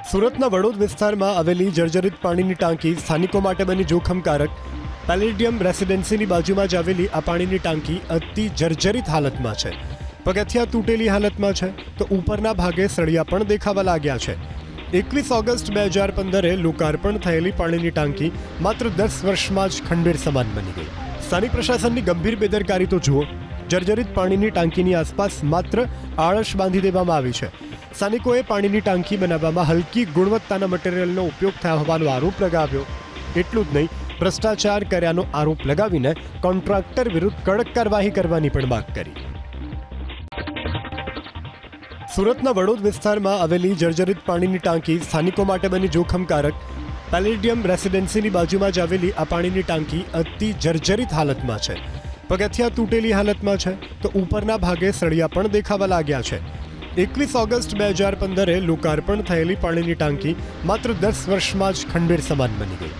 સુરતના વડોદ વિસ્તારમાં આવેલી જર્જરિત પાણીની ટાંકી સ્થાનિકો માટે બની જોખમકારક. પેલેડિયમ રેસિડેન્સીની બાજુમાં જ આવેલી આ પાણીની ટાંકી અતિ જર્જરિત હાલતમાં છે. પગથિયા તૂટેલી હાલતમાં છે તો ઉપરના ભાગે સળિયા પણ દેખાવા લાગ્યા છે. 21 ઓગસ્ટ 2015 લોકાર્પણ થયેલી પાણીની ટાંકી માત્ર 10 વર્ષમાં જ ખંડેર સમાન બની ગઈ. સ્થાનિક પ્રશાસનની ગંભીર બેદરકારી તો જુઓ. જર્જરિત પાણીની ટાંકીની આસપાસ માત્ર આળસ બાંધી દેવામાં આવી છે. સ્થાનિકોએ પાણીની ટાંકી બનાવવામાં હલકી ગુણવત્તાના મટીરિયલનો ઉપયોગ થયો હોવાનો આરોપ લગાવ્યો. એટલું જ નહીં, ભ્રષ્ટાચાર કર્યાનો આરોપ લગાવીને કોન્ટ્રાક્ટર વિરુદ્ધ કડક કાર્યવાહી કરવાની પણ માંગ કરી. સુરતના વડોદ વિસ્તારમાં આવેલી જર્જરિત પાણીની ટાંકી સ્થાનિકો માટે બની જોખમકારક. પેલેડિયમ રેસિડેન્સીની બાજુમાં જ આવેલી આ પાણીની ટાંકી અતિ જર્જરિત હાલતમાં છે. પગથિયા તૂટેલી હાલતમાં છે તો ઉપરના ભાગે સળિયા પણ દેખાવા લાગ્યા છે. 21 ઓગસ્ટ 2015 લોકાર્પણ થયેલી પાણીની ટાંકી માત્ર 10 વર્ષમાં જ ખંડેર સમાન બની ગઈ.